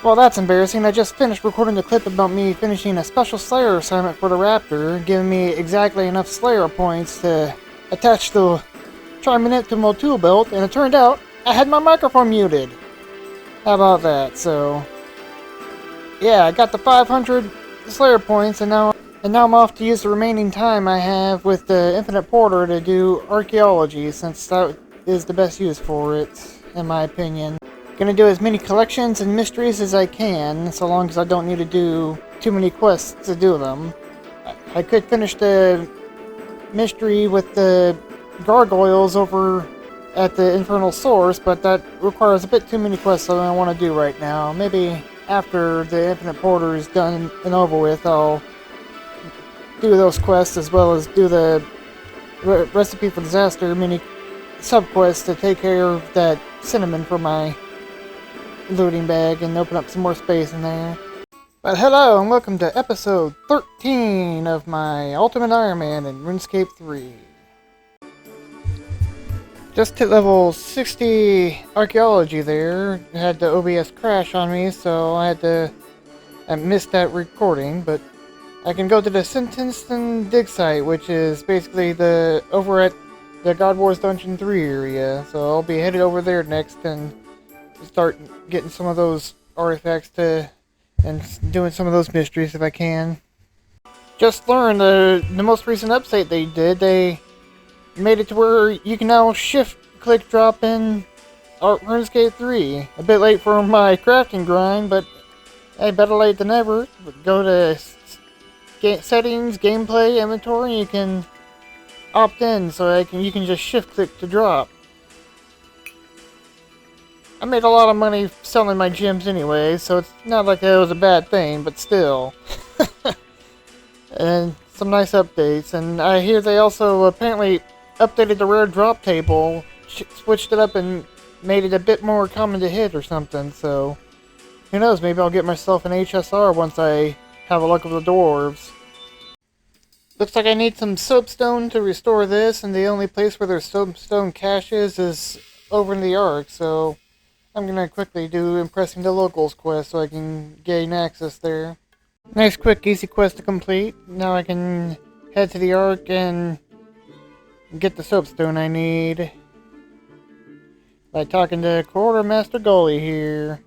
Well, that's embarrassing. I just finished recording the clip about me finishing a special Slayer assignment for the Raptor, giving me exactly enough Slayer points to attach the Triminute to my tool belt, and it turned out I had my microphone muted. How about that? So, yeah, I got the 500 Slayer points, and now I'm off to use the remaining time I have with the Infinite Porter to do archaeology, since that is the best use for it, in my opinion. Gonna do as many collections and mysteries as I can, so long as I don't need to do too many quests to do them. I could finish the mystery with the gargoyles over at the Infernal Source, but that requires a bit too many quests than I want to do right now. Maybe after the Infinite Porter is done and over with, I'll do those quests as well as do the Recipe for Disaster mini sub-quest to take care of that cinnamon for my looting bag and open up some more space in there. But hello and welcome to episode 13 of my Ultimate Iron Man in RuneScape 3. Just hit level 60 archaeology there. I had the OBS crash on me, so I missed that recording, but I can go to the Sentenced dig site, which is basically over at the God Wars Dungeon 3 area. So I'll be headed over there next and start getting some of those artifacts and doing some of those mysteries if I can. Just learned the most recent update they did. They made it to where you can now shift click drop in RuneScape 3. A bit late for my crafting grind, but hey, better late than never. Go to settings, gameplay, inventory, and you can opt in so you can just shift click to drop. I made a lot of money selling my gems anyway, so it's not like it was a bad thing, but still. And some nice updates, and I hear they also apparently updated the rare drop table, switched it up and made it a bit more common to hit or something, so who knows, maybe I'll get myself an HSR once I have a look at the dwarves. Looks like I need some soapstone to restore this, and the only place where there's soapstone caches is over in the Ark, so I'm gonna quickly do Impressing the Locals quest so I can gain access there. Nice, quick, easy quest to complete. Now I can head to the Ark and get the soapstone I need by talking to Quartermaster Gully here.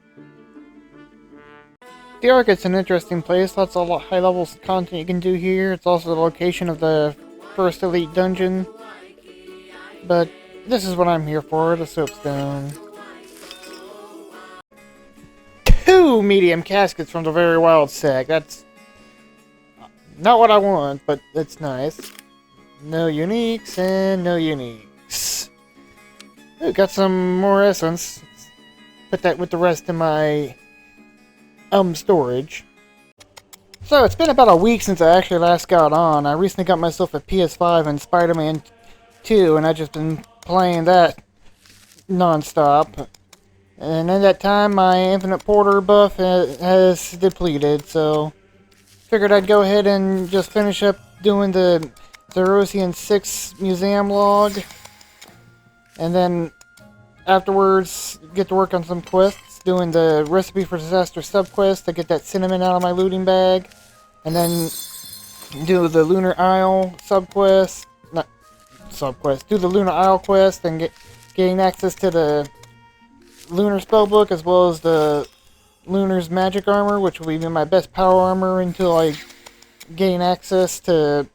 The Ark is an interesting place. Lots of high-level content you can do here. It's also the location of the first elite dungeon. But this is what I'm here for, the soapstone. 2 medium caskets from the Very Wild Sack. That's not what I want, but it's nice. No uniques and no uniques. Ooh, got some more essence. Put that with the rest of my storage. So it's been about a week since I actually last got on. I recently got myself a PS5 and Spider-Man 2, and I've just been playing that non-stop. And in that time, my Infinite Porter buff has depleted, so figured I'd go ahead and just finish up doing the Zerosian 6 museum log, and then afterwards get to work on some quests, doing the Recipe for Disaster subquest to get that cinnamon out of my looting bag, and then do the Lunar Isle subquest, do the Lunar Isle quest and gain access to the Lunar Spellbook, as well as the Lunar's Magic Armor, which will be my best power armor until I gain access to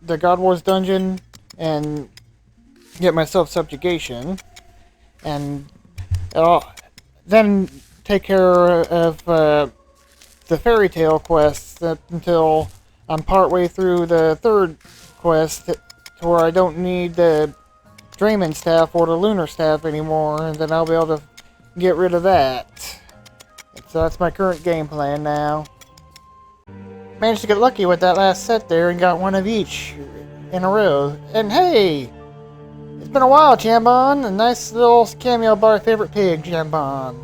the God Wars dungeon and get myself subjugation. And then take care of the Fairy Tale quests until I'm partway through the third quest, to where I don't need the Drayman Staff or the Lunar Staff anymore, and then I'll be able to get rid of that. So that's my current game plan now. Managed to get lucky with that last set there and got one of each in a row. And hey! It's been a while, Jambon! A nice little cameo by our favorite pig, Jambon.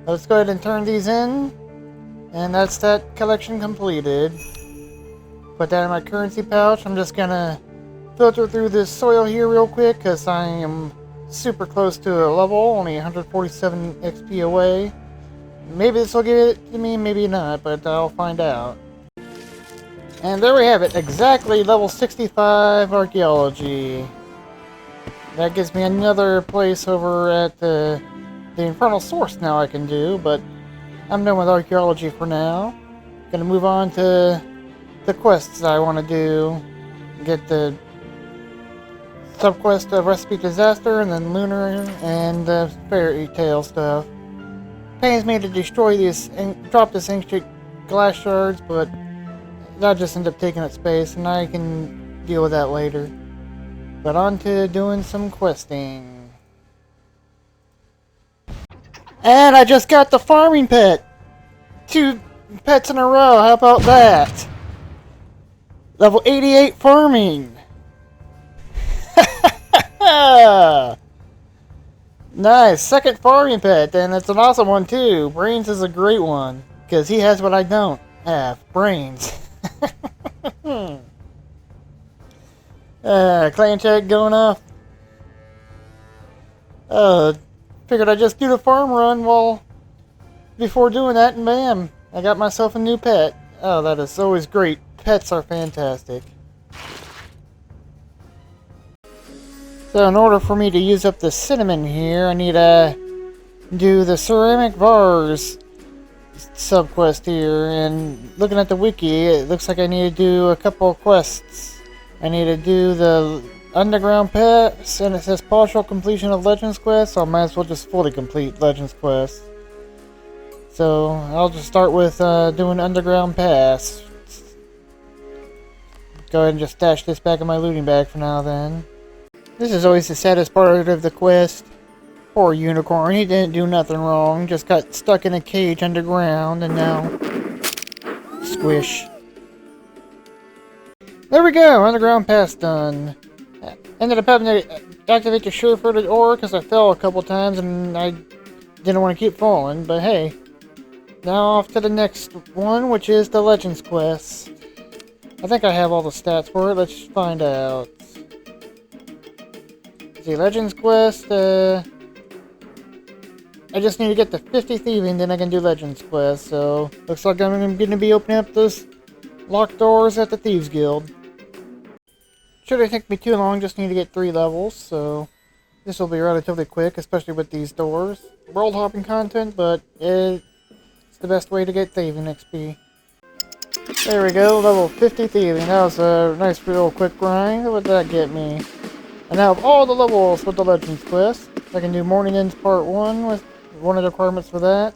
Let's go ahead and turn these in. And that's that collection completed. Put that in my currency pouch. I'm just gonna filter through this soil here real quick, because I am super close to a level, only 147 XP away. Maybe this will give it to me, maybe not, but I'll find out. And there we have it, exactly level 65 archaeology. That gives me another place over at the infernal source now I can do, but I'm done with archaeology for now. Gonna move on to the quests I want to do. Get the subquest of Recipe Disaster, and then Lunar and the fairy tale stuff. Pains me to destroy these and drop this ancient glass shards, but that just end up taking up space, and I can deal with that later. But on to doing some questing. And I just got the farming pet! 2 pets in a row, how about that? Level 88 farming! Nice, second farming pet, and it's an awesome one too. Brains is a great one, because he has what I don't have, brains. Clan check going off. Figured I'd just do the farm run before doing that, and bam, I got myself a new pet. Oh, that is always great. Pets are fantastic. So in order for me to use up the cinnamon here, I need to do the ceramic vase subquest here. And looking at the wiki, it looks like I need to do a couple of quests. I need to do the underground pass, and it says partial completion of Legends quest, so I might as well just fully complete Legends quest. So I'll just start with doing underground pass. Go ahead and just stash this back in my looting bag for now then. This is always the saddest part of the quest. Poor unicorn, he didn't do nothing wrong, just got stuck in a cage underground and now... squish. There we go, underground pass done. Ended up having to activate the sure-footed ore because I fell a couple times and I didn't want to keep falling, but hey. Now off to the next one, which is the Legends quest. I think I have all the stats for it, let's find out. See, Legends quest, I just need to get to 50 thieving, then I can do Legends quest, so looks like I'm going to be opening up those locked doors at the Thieves Guild. Shouldn't take me too long, just need to get 3 levels, so this will be relatively quick, especially with these doors. World hopping content, but it's the best way to get thieving XP. There we go, level 50 thieving. That was a nice real quick grind. What did that get me? I now have all the levels with the Legends quest. I can do Morning Ends Part 1 with one of the requirements for that.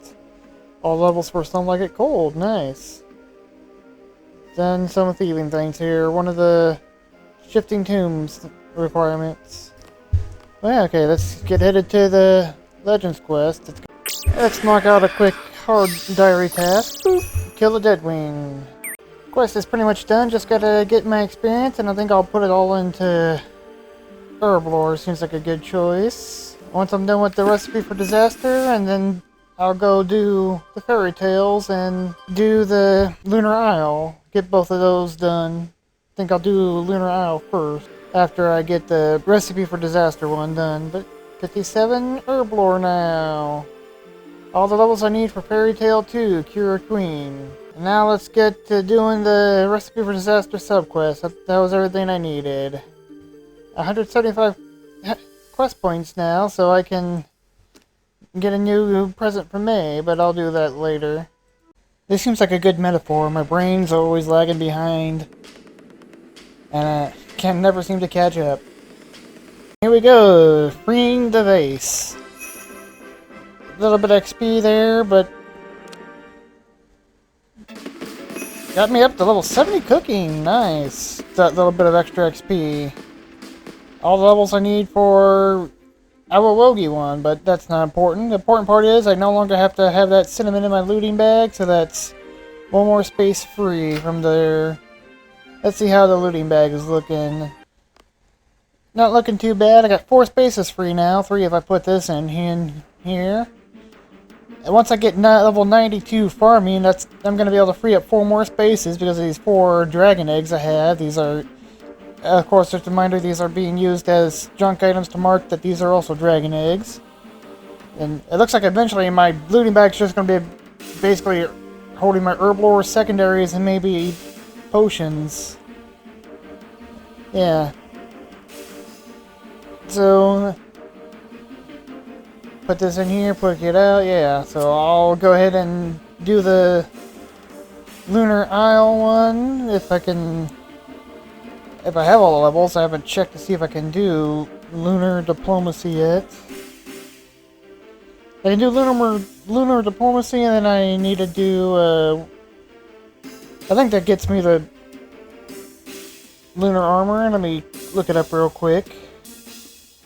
All levels for Some Like It Cold. Nice. Done some thieving things here. One of the Shifting Tombs requirements. Well, yeah, okay, let's get headed to the Legends quest. Let's knock out a quick hard diary task. Boop. Kill a Deadwing. Quest is pretty much done. Just gotta get my experience, and I think I'll put it all into herb lore. Seems like a good choice. Once I'm done with the Recipe for Disaster, and then I'll go do the fairy tales and do the Lunar Isle. Get both of those done. I think I'll do Lunar Isle first, after I get the Recipe for Disaster one done. But 57 herb lore now. All the levels I need for Fairy Tale 2, Cure a Queen. And now let's get to doing the Recipe for Disaster subquest. That was everything I needed. 175 quest points now, so I can get a new present for May, but I'll do that later. This seems like a good metaphor. My brain's always lagging behind, and I can never seem to catch up. Here we go, freeing the vase. A little bit of XP there, but got me up to level 70 cooking. Nice. That little bit of extra XP. All the levels I need for Awawogi one, but that's not important. The important part is I no longer have to have that cinnamon in my looting bag, so that's one more space free from there. Let's see how the looting bag is looking. Not looking too bad. I got 4 spaces free now. 3 if I put this in here. And once I get level 92 farming, I'm going to be able to free up 4 more spaces because of these 4 dragon eggs I have. These are, of course, just a reminder, these are being used as junk items to mark that these are also dragon eggs. And it looks like eventually my looting bag's just going to be basically holding my herb lore secondaries and maybe potions. Yeah. So put this in here, put it out, yeah. So I'll go ahead and do the Lunar Isle one if I can. If I have all the levels, I haven't checked to see if I can do Lunar Diplomacy yet. I can do Lunar Diplomacy, and then I need to do, I think that gets me the Lunar Armor. Let me look it up real quick.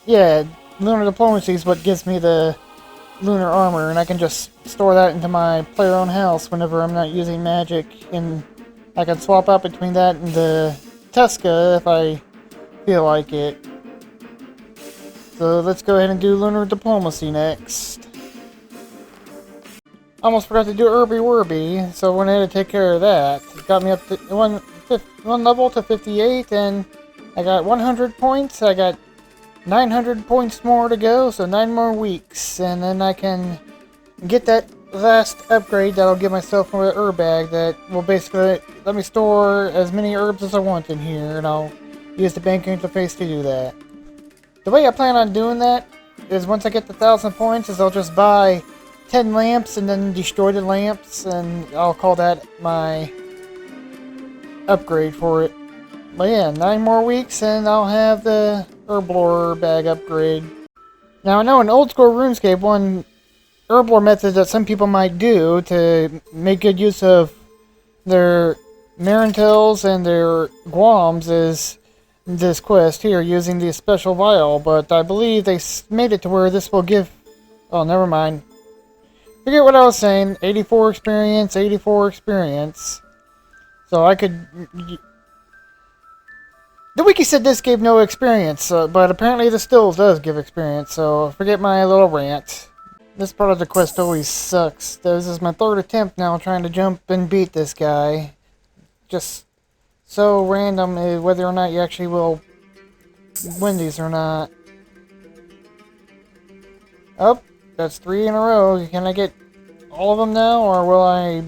Yeah, Lunar Diplomacy is what gives me the Lunar Armor, and I can just store that into my player-owned house whenever I'm not using magic, and I can swap out between that and the Tuska if I feel like it. So let's go ahead and do Lunar Diplomacy next. Almost forgot to do Irby Werby, so I went ahead and take care of that. It got me up to one level to 58, and I got 100 points. I got 900 points more to go, so 9 more weeks, and then I can get that last upgrade that'll give myself an herb bag that will basically let me store as many herbs as I want in here, and I'll use the bank interface to do that. The way I plan on doing that is once I get the 1,000 points is I'll just buy 10 lamps and then destroy the lamps, and I'll call that my upgrade for it. But yeah, 9 more weeks and I'll have the herblore bag upgrade. Now I know in old school RuneScape, one herblore method that some people might do to make good use of their Marintels and their Guams is this quest here using the special vial, but I believe they made it to where this will give... Oh, never mind. Forget what I was saying. 84 experience, 84 experience. So I could... The wiki said this gave no experience, but apparently this still does give experience, so forget my little rant. This part of the quest always sucks. This is my 3rd attempt now trying to jump and beat this guy. Just so random whether or not you actually will win these or not. Oh, that's 3 in a row. Can I get all of them now, or will I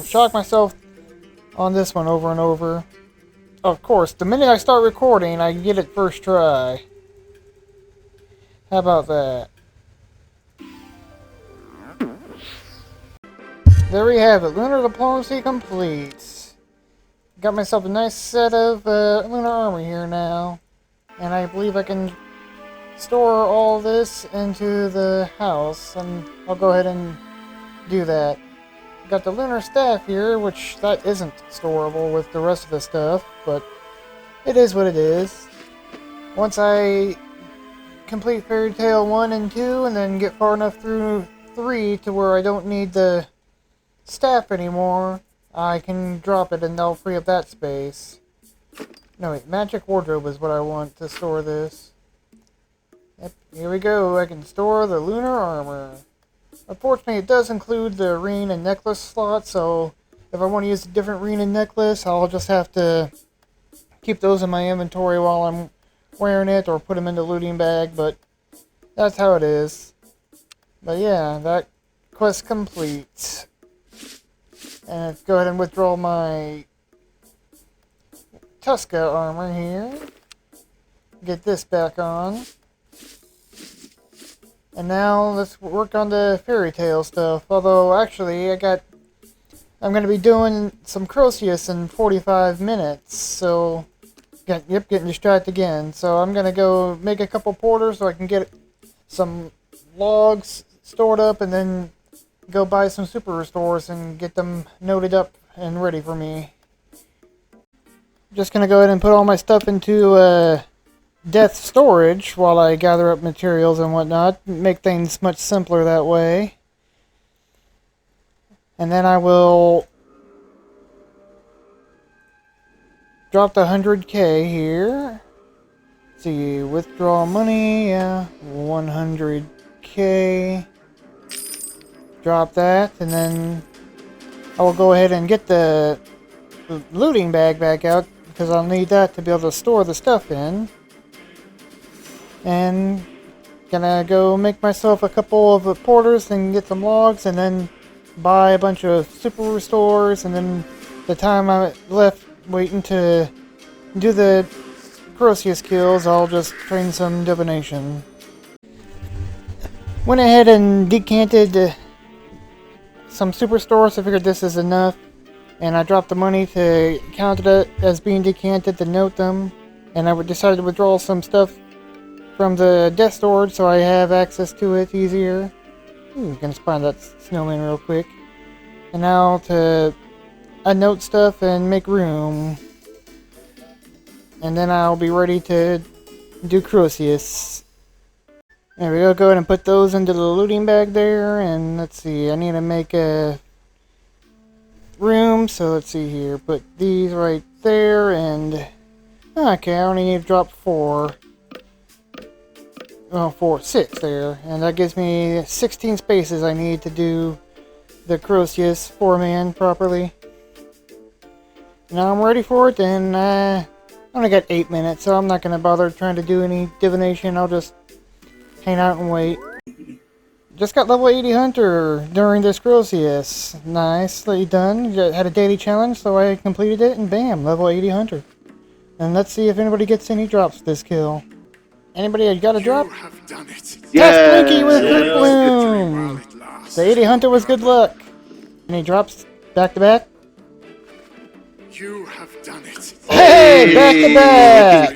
shock myself on this one over and over? Of course, the minute I start recording, I get it first try. How about that? There we have it. Lunar Diplomacy complete. Got myself a nice set of Lunar Armor here now. And I believe I can store all this into the house. And I'll go ahead and do that. Got the Lunar Staff here, which that isn't storable with the rest of the stuff. But it is what it is. Once I complete Fairy Tale 1 and 2 and then get far enough through 3 to where I don't need the staff anymore, I can drop it and that'll free up that space. No, wait, Magic Wardrobe is what I want to store this. Yep, here we go. I can store the Lunar Armor. Unfortunately, it does include the ring and necklace slot, so if I want to use a different ring and necklace, I'll just have to keep those in my inventory while I'm wearing it, or put them in the looting bag, but that's how it is. But yeah, that quest complete. And let's go ahead and withdraw my Tuska armor here. Get this back on. And now let's work on the Fairy Tale stuff. Although, actually, I'm going to be doing some Croceus in 45 minutes. So, getting distracted again. So I'm going to go make a couple porters so I can get some logs stored up and then go buy some super restores and get them noted up and ready for me. Just gonna go ahead and put all my stuff into death storage while I gather up materials and whatnot. Make things much simpler that way. And then I will drop the 100k here. Let's see, withdraw money, yeah, 100k. Drop that, and then I will go ahead and get the looting bag back out, because I'll need that to be able to store the stuff in. And Gonna go make myself a couple of porters and get some logs, and then buy a bunch of super restores, and then the time I left waiting to do the Croceus kills, I'll just train some divination. Went ahead and decanted some superstores. I figured this is enough, and I dropped the money to count it as being decanted to note them, and I decided to withdraw some stuff from the death storage so I have access to it easier. Gonna spawn that snowman real quick. And now to unnote stuff and make room. And then I'll be ready to do Croceus. There we go, go ahead and put those into the looting bag there, and let's see, I need to make a room, so let's see here, put these right there, and okay, I only need to drop 6 there, and that gives me 16 spaces I need to do the Croceus 4-man properly. Now I'm ready for it, and I only got 8 minutes, so I'm not going to bother trying to do any divination. I'll just hang out and wait. Just got level 80 hunter during this Croceus. Nicely done. Had a daily challenge, so I completed it, and bam, level 80 hunter. And let's see if anybody gets any drops this kill. Anybody got a drop? Yes, Blinky with Crit Bloom! The 80 hunter was good luck. Any drops back to back? You have done it. Hey, back to back!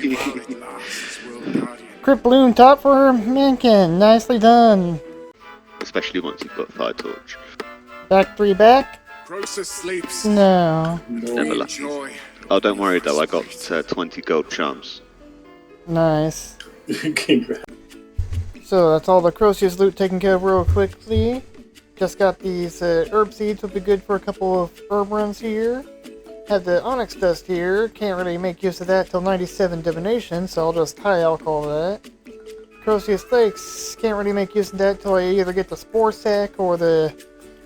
Crit Bloom top for Mankin. Nicely done. Especially once you've got Fire Torch. Back 3 back? Process sleeps. No. Never lucky. Oh, don't worry though, I got 20 gold charms. Nice. So that's all the Croceus loot taken care of real quickly. Just got these herb seeds, will be good for a couple of herb runs here. Have the onyx dust here, can't really make use of that till 97 divination, so I'll just high alcohol that. Croceus flakes, can't really make use of that till I either get the spore sack or the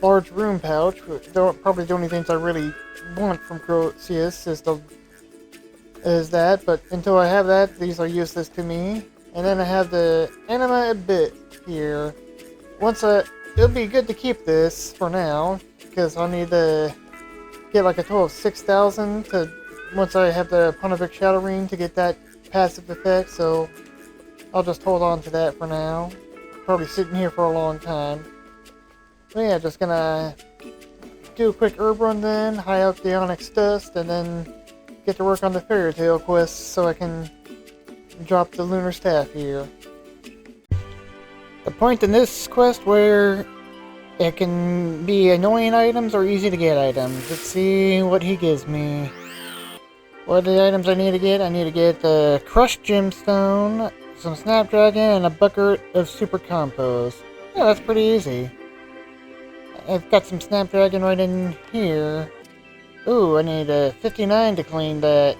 large room pouch. Probably the only things I really want from Croceus is that, but until I have that, these are useless to me. And then I have the anima a bit here. It'll be good to keep this for now, because I'll need to get like a total of 6,000 to once I have the Pontific Shadow Ring to get that passive effect, so I'll just hold on to that for now. Probably sitting here for a long time. But yeah, just gonna do a quick herb run then, high out the onyx dust, and then get to work on the fairy tale quest so I can drop the lunar staff here. The point in this quest where it can be annoying items or easy to get items. Let's see what he gives me. What are the items I need to get? I need to get the crushed gemstone, some snapdragon, and a bucket of super compost. Yeah, that's pretty easy. I've got some snapdragon right in here. Ooh, I need a 59 to clean that.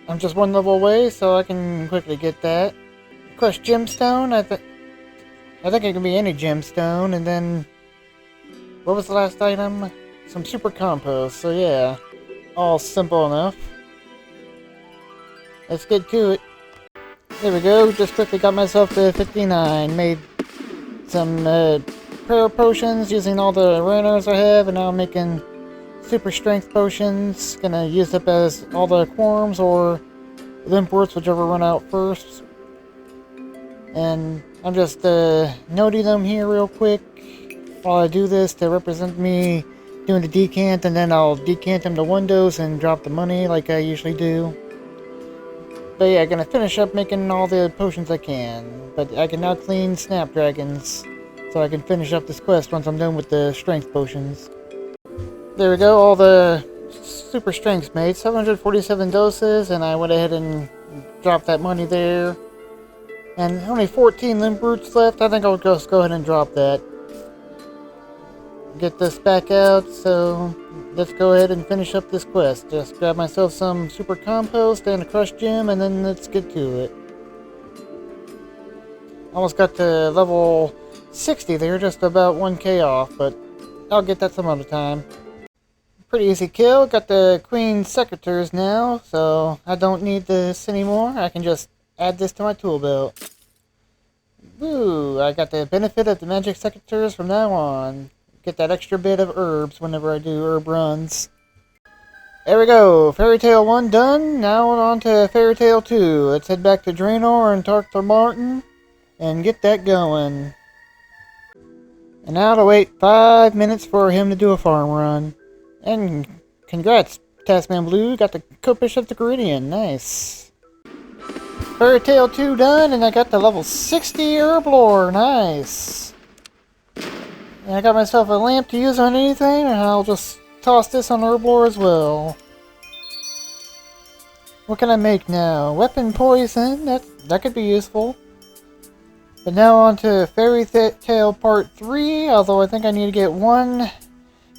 I'm just 1 level away, so I can quickly get that. Crushed gemstone, I think it can be any gemstone, and then what was the last item? Some super compost, so yeah. All simple enough. Let's get to it. There we go, just quickly got myself to 59. Made some prayer potions using all the runners I have, and now I'm making super strength potions. Gonna use up as all the quorums or limp words, whichever run out first. And I'm just noting them here real quick while I do this to represent me doing the decant, and then I'll decant them to windows and drop the money like I usually do. But yeah, gonna finish up making all the potions I can. But I can now clean snapdragons so I can finish up this quest once I'm done with the strength potions. There we go, all the super strengths made, 747 doses, and I went ahead and dropped that money there. And only 14 limp roots left. I think I'll just go ahead and drop that. Get this back out, so let's go ahead and finish up this quest. Just grab myself some super compost and a crushed gem, and then let's get to it. Almost got to level 60 there, just about 1k off, but I'll get that some other time. Pretty easy kill. Got the Queen Secretors now, so I don't need this anymore. I can just add this to my tool belt. Woo! I got the benefit of the magic secateurs from now on. Get that extra bit of herbs whenever I do herb runs. There we go! Fairy Tale 1 done. Now on to Fairy Tale 2. Let's head back to Draenor and talk to Martin and get that going. And now to wait 5 minutes for him to do a farm run. And congrats, Taskman Blue. Got the Copish of the Geridian. Nice. Fairy Tale 2 done, and I got the level 60 herb lore. Nice. And I got myself a lamp to use on anything, and I'll just toss this on herb lore as well. What can I make now? Weapon poison. That could be useful. But now on to Fairy Tale Part 3, although I think I need to get 1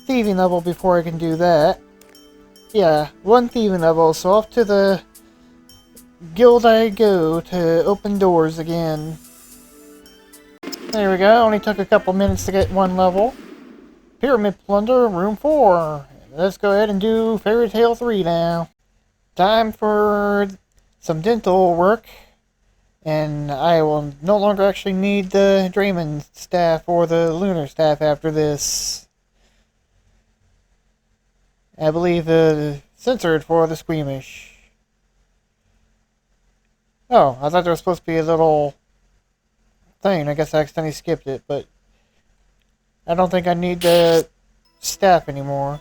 thieving level before I can do that. Yeah, 1 thieving level, so off to the guild I go to open doors again. There we go, only took a couple minutes to get 1 level. Pyramid Plunder, Room 4. Let's go ahead and do Fairy Tale 3 now. Time for some dental work. And I will no longer actually need the Draymond staff or the Lunar staff after this. I believe censored for the Squeamish. Oh, I thought there was supposed to be a little thing. I guess I accidentally skipped it, but I don't think I need the staff anymore.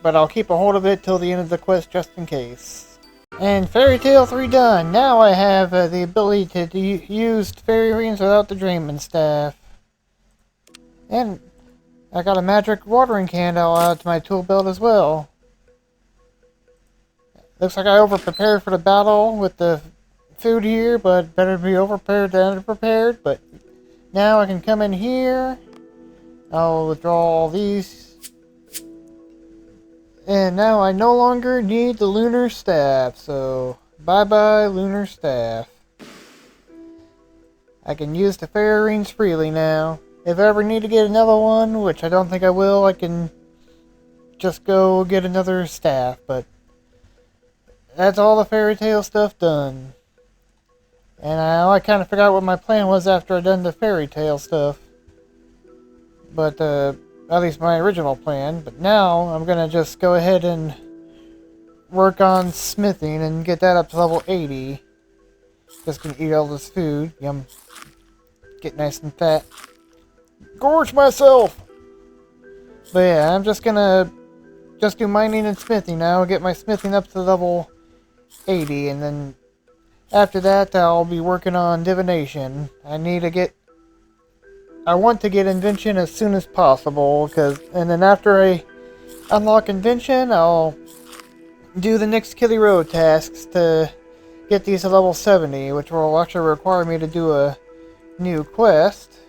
But I'll keep a hold of it till the end of the quest just in case. And Fairy Tale 3 done. Now I have the ability to use fairy rings without the Draymond staff. And I got a magic watering can I'll add to my tool belt as well. Looks like I over-prepared for the battle with the food here, but better be over-prepared than under-prepared. But now I can come in here. I'll withdraw all these. And now I no longer need the Lunar Staff, so bye-bye Lunar Staff. I can use the fairy rings freely now. If I ever need to get another one, which I don't think I will, I can just go get another staff, but that's all the Fairy Tale stuff done. And I kind of forgot what my plan was after I done the Fairy Tale stuff. But, at least my original plan, but now I'm gonna just go ahead and work on smithing and get that up to level 80. Just gonna eat all this food. Yum. Get nice and fat. Gorge myself! But yeah, I'm just gonna do mining and smithing now. Get my smithing up to level 80, and then after that I'll be working on divination. I want to get Invention as soon as possible, and then after I unlock Invention, I'll do the next Killy Road tasks to get these to level 70, which will actually require me to do a new quest.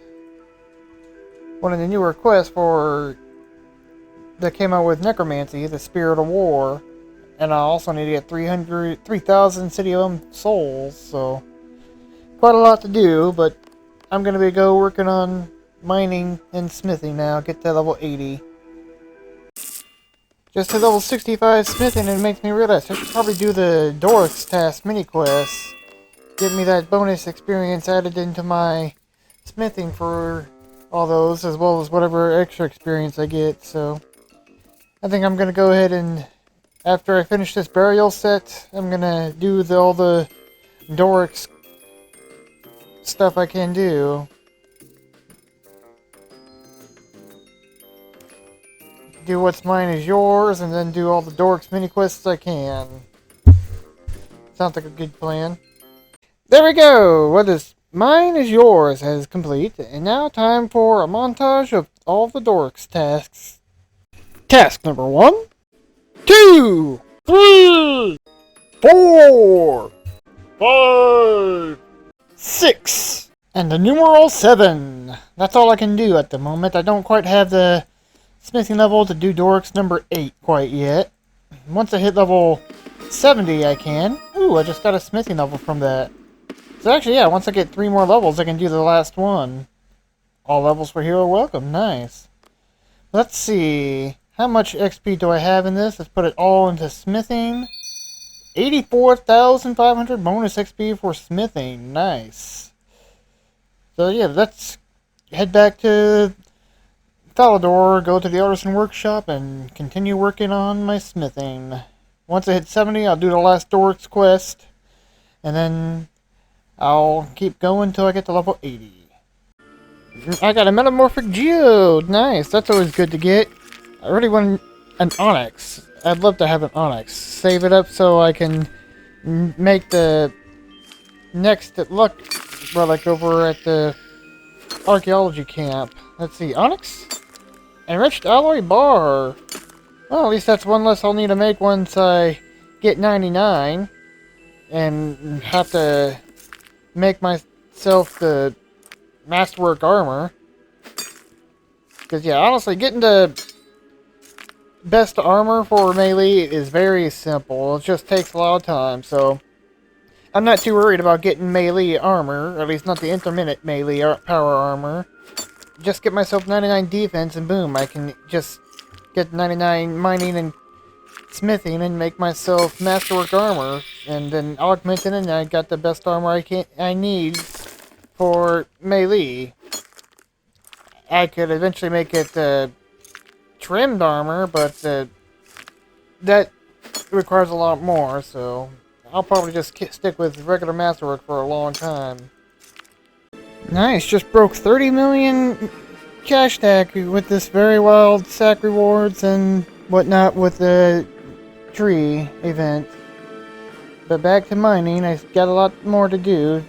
One of the newer quests that came out with necromancy, the Spirit of War, and I also need to get 3,000 City of Souls, so quite a lot to do, but I'm going to go working on mining and smithing now, get to level 80. Just to level 65 smithing, and it makes me realize I should probably do the Doric's task mini quest. Get me that bonus experience added into my smithing for all those, as well as whatever extra experience I get, so I think I'm going to go ahead and, after I finish this burial set, I'm going to do all the Doric's stuff I can do. Do what's mine is yours, and then do all the Doric's mini quests I can. Sounds like a good plan. There we go! What is mine is yours is complete, and now time for a montage of all the Doric's tasks. Task number 1, 2, 3, 4, 5, 6, and the numeral 7. That's all I can do at the moment. I don't quite have the smithing level to do Doric's number 8 quite yet. Once I hit level 70 I can. Ooh, I just got a smithing level from that. So actually, yeah, once I get 3 more levels I can do the last one. All levels for hero welcome, nice. Let's see. How much XP do I have in this? Let's put it all into smithing. 84,500 bonus XP for smithing. Nice. So yeah, let's head back to Falador, go to the artisan workshop, and continue working on my smithing. Once I hit 70, I'll do the last Doric's quest, and then I'll keep going until I get to level 80. I got a metamorphic geode! Nice, that's always good to get. I really want an onyx. I'd love to have an onyx. Save it up so I can make the next luck relic over at the archaeology camp. Let's see, onyx? Enriched alloy bar. Well, at least that's one less I'll need to make once I get 99. And have to make myself the masterwork armor. Because, yeah, honestly, getting the best armor for melee is very simple. It just takes a lot of time, so I'm not too worried about getting melee armor, or at least not the intermittent melee power armor. Just get myself 99 defense and boom, I can just get 99 mining and smithing and make myself masterwork armor, and then augment it, and I got the best armor I need for melee. I could eventually make it trimmed armor, but that requires a lot more, so I'll probably just stick with regular masterwork for a long time. Nice, just broke 30 million cash stack with this very wild sack rewards and whatnot with the tree event. But back to mining, I got a lot more to do.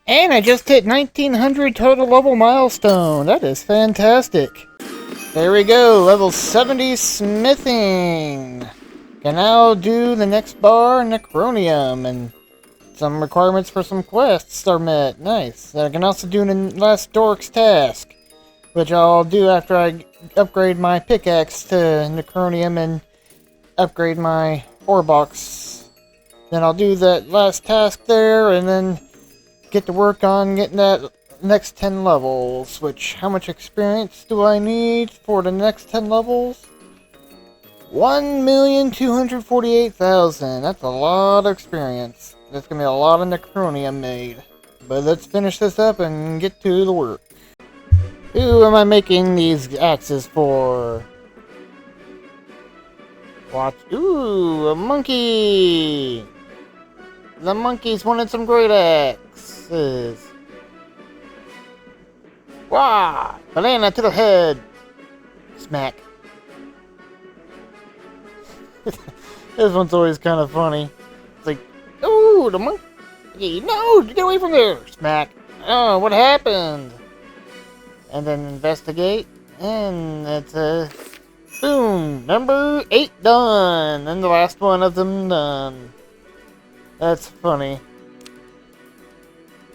And I just hit 1900 total level milestone. That is fantastic. There we go, level 70 smithing. Can now do the next bar, necronium, and some requirements for some quests are met. Nice. I can also do the last Doric's task, which I'll do after I upgrade my pickaxe to necronium and upgrade my ore box. Then I'll do that last task there, and then get to work on getting that next 10 levels. Which, how much experience do I need for the next 10 levels? 1,248,000. That's a lot of experience. There's gonna be a lot of necronium made. But let's finish this up and get to the work. Who am I making these axes for? Watch. Ooh, a monkey! The monkeys wanted some great axes. Wah! Banana to the head! Smack. This one's always kind of funny. It's like, ooh, the monkey! No! Get away from there! Smack. Oh, what happened? And then investigate, and it's a boom, number 8 done, and the last one of them done. That's funny.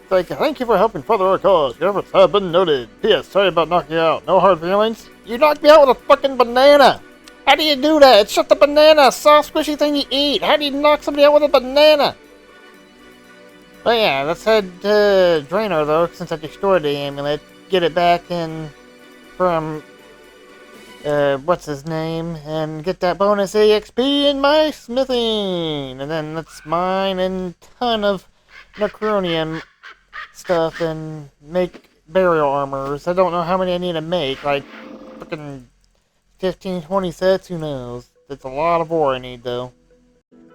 It's like, thank you for helping further our cause. Your efforts have been noted. P.S. Sorry about knocking you out. No hard feelings. You knocked me out with a fucking banana. How do you do that? It's just a banana, soft, squishy thing you eat. How do you knock somebody out with a banana? But yeah, let's head to Draenor though, since I destroyed the amulet. Get it back in from what's his name, and get that bonus EXP in my smithing, and then let's mine a ton of necronium stuff and make burial armors. I don't know how many I need to make, like freaking 15, 20 sets, who knows. That's a lot of ore I need though.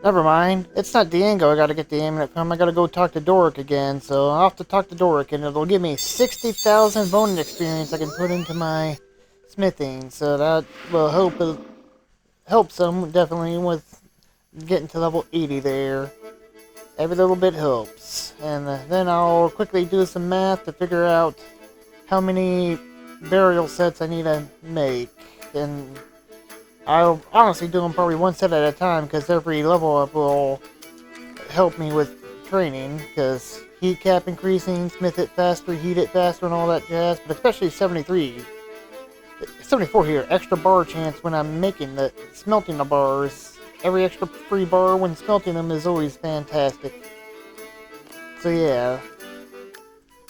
Never mind, it's not Diego I gotta get the amulet from. I gotta go talk to Doric again, so I'll have to talk to Doric, and it'll give me 60,000 bonus experience I can put into my smithing, so that will help some, definitely, with getting to level 80 there. Every little bit helps. And then I'll quickly do some math to figure out how many burial sets I need to make, and I'll honestly do them probably one set at a time, because every level up will help me with training, because heat cap increasing, smith it faster, heat it faster, and all that jazz, but especially 74 here, extra bar chance when I'm smelting the bars. Every extra free bar when smelting them is always fantastic. So yeah,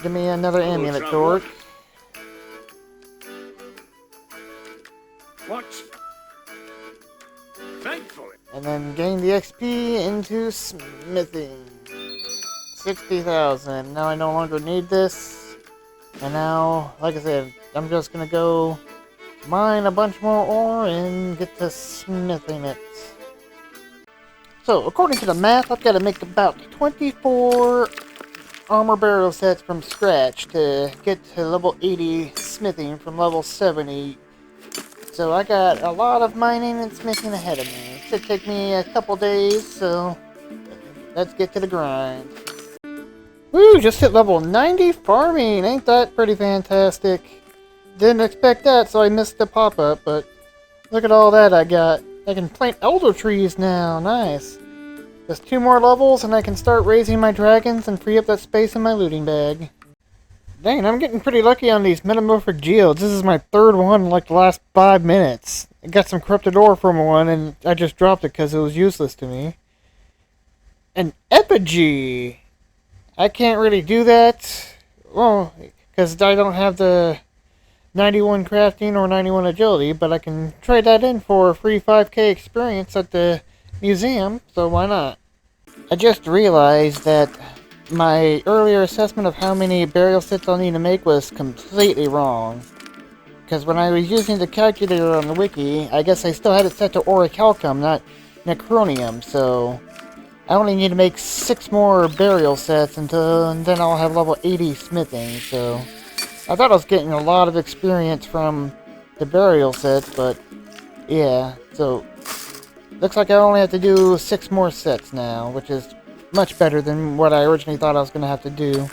give me another amulet, Dork. and gain the XP into smithing. 60,000. Now I no longer need this. And now, like I said, I'm just gonna go mine a bunch more ore and get to smithing it. So, according to the math, I've got to make about 24 armor burial sets from scratch to get to level 80 smithing from level 70. So I got a lot of mining and smithing ahead of me. It should take me a couple days, so let's get to the grind. Woo, just hit level 90 farming! Ain't that pretty fantastic? Didn't expect that, so I missed the pop-up, but look at all that I got. I can plant elder trees now, nice. Just 2 more levels and I can start raising my dragons and free up that space in my looting bag. Dang, I'm getting pretty lucky on these metamorphic geodes. This is my 3rd one in like the last 5 minutes. I got some corrupted ore from one and I just dropped it because it was useless to me. An effigy! I can't really do that. Well, because I don't have the 91 crafting or 91 agility, but I can trade that in for a free 5k experience at the museum, so why not? I just realized that my earlier assessment of how many burial sets I'll need to make was completely wrong. Because when I was using the calculator on the wiki, I guess I still had it set to orichalcum, not necronium, so I only need to make 6 more burial sets and then I'll have level 80 smithing, so I thought I was getting a lot of experience from the burial sets, but yeah, so looks like I only have to do 6 more sets now, which is much better than what I originally thought I was going to have to do.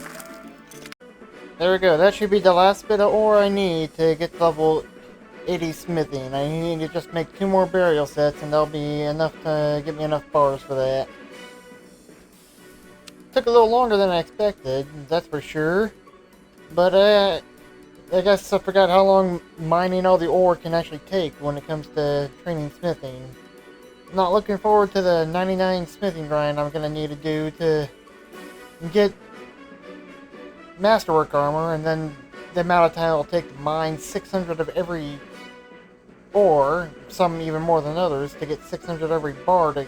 There we go, that should be the last bit of ore I need to get level 80 smithing. I need to just make 2 more burial sets and that'll be enough to give me enough bars for that. Took a little longer than I expected, that's for sure. But I guess I forgot how long mining all the ore can actually take when it comes to training smithing. Not looking forward to the 99 smithing grind I'm going to need to do to get masterwork armor, and then the amount of time it'll take to mine 600 of every ore, some even more than others, to get 600 every bar to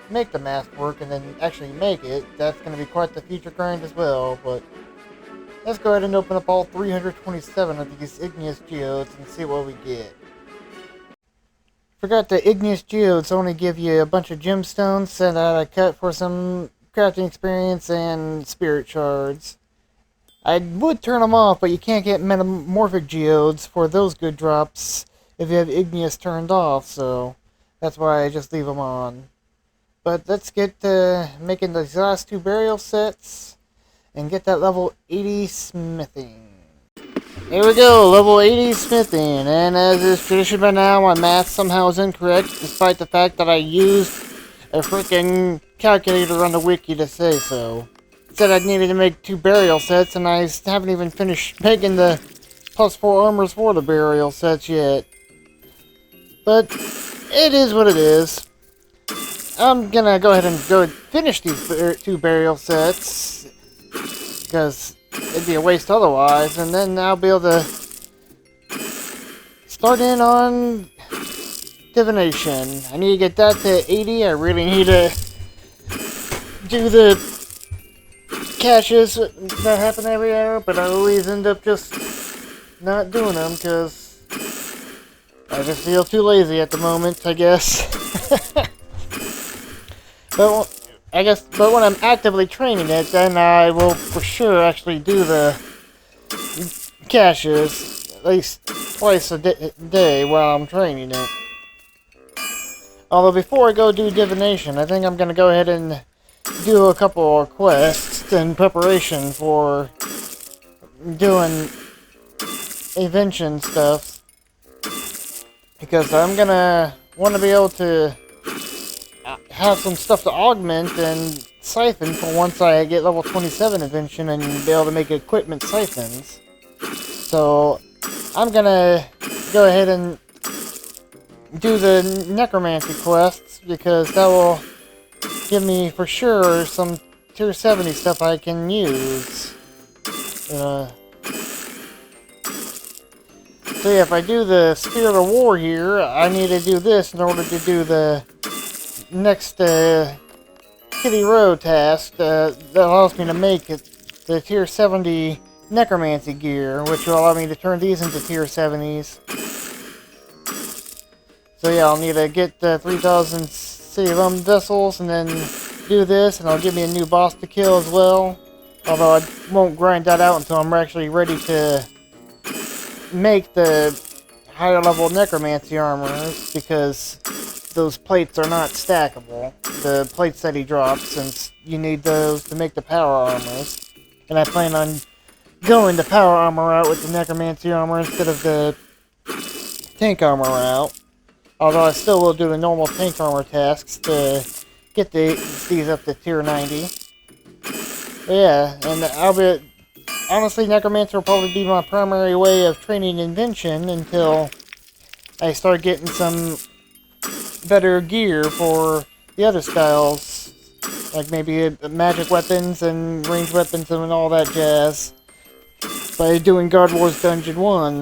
make the masterwork and then actually make it. That's going to be quite the future grind as well, but let's go ahead and open up all 327 of these igneous geodes and see what we get. Forgot the igneous geodes only give you a bunch of gemstones that I cut for some crafting experience and spirit shards. I would turn them off, but you can't get metamorphic geodes for those good drops if you have igneous turned off, so that's why I just leave them on. But let's get to making these last 2 burial sets and get that level 80 smithing. Here we go, level 80 smithing, and as is tradition by now, my math somehow is incorrect, despite the fact that I used a freaking calculator on the wiki to say so. It said I needed to make 2 burial sets, and I haven't even finished making the +4 armors for the burial sets yet. But it is what it is. I'm gonna go ahead and finish these 2 burial sets, because it'd be a waste otherwise, and then I'll be able to start in on divination. I need to get that to 80. I really need to do the caches that happen every hour, but I always end up just not doing them because I just feel too lazy at the moment, I guess. But when I'm actively training it, then I will for sure actually do the caches at least twice a day while I'm training it. Although before I go do divination, I think I'm going to go ahead and do a couple of quests in preparation for doing Invention stuff. Because I'm going to want to be able to have some stuff to augment and siphon for once I get level 27 Invention and be able to make equipment siphons. So I'm gonna go ahead and do the necromancy quests because that will give me for sure some tier 70 stuff I can use. So yeah, if I do the Spirit of War here, I need to do this in order to do the next Kitty Row task that allows me to make the tier 70 necromancy gear, which will allow me to turn these into tier 70s. So yeah, I'll need to get 3,000 City of vessels and then do this, and it'll give me a new boss to kill as well. Although I won't grind that out until I'm actually ready to make the higher level necromancy armors, because those plates are not stackable. The plates that he drops, since you need those to make the power armors. And I plan on going the power armor route with the necromancy armor instead of the tank armor route. Although I still will do the normal tank armor tasks to get these up to tier 90. But yeah, and honestly, necromancer will probably be my primary way of training Invention until I start getting some better gear for the other styles, like maybe magic weapons and ranged weapons and all that jazz, by doing God Wars Dungeon 1.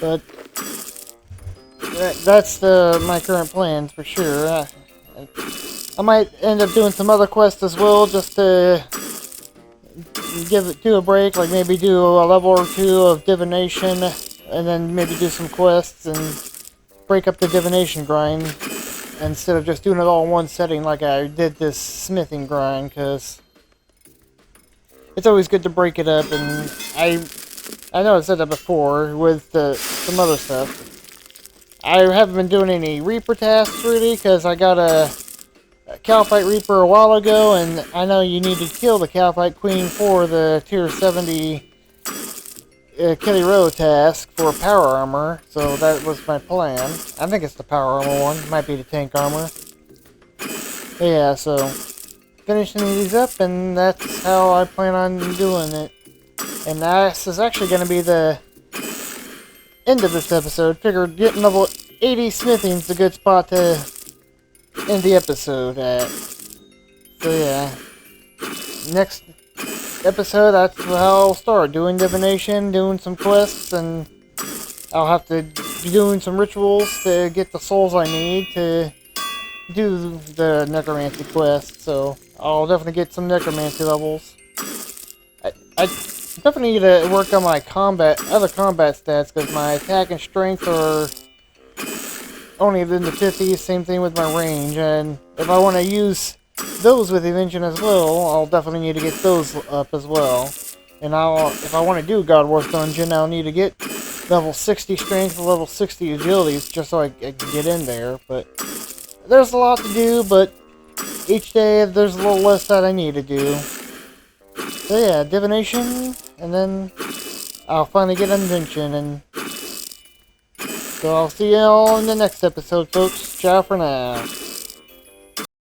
But that's my current plans for sure. I might end up doing some other quests as well, just to do a break, like maybe do a level or two of divination, and then maybe do some quests and break up the divination grind instead of just doing it all in one setting like I did this smithing grind, because it's always good to break it up. And I know I said that before with some other stuff. I haven't been doing any Reaper tasks really, because I got a Calphite Reaper a while ago, and I know you need to kill the Calphite Queen for the tier 70 Kelly Row task for power armor, so that was my plan. I think it's the power armor one, might be the tank armor. But yeah, so finishing these up, and that's how I plan on doing it. And this is actually going to be the end of this episode. Figured getting level 80 smithing's a good spot to end the episode at. So yeah, next episode, that's how I'll start doing divination, doing some quests, and I'll have to be doing some rituals to get the souls I need to do the necromancy quest. So I'll definitely get some necromancy levels. I definitely need to work on my other combat stats, because my attack and strength are only in the 50s, same thing with my range, and if I want to use those with Invention as well, I'll definitely need to get those up as well. And if I want to do God Wars Dungeon, I'll need to get level 60 strength and level 60 agility just so I can get in there. But there's a lot to do, but each day there's a little less that I need to do. So yeah, divination, and then I'll finally get Invention, and so I'll see you all in the next episode, folks. Ciao for now.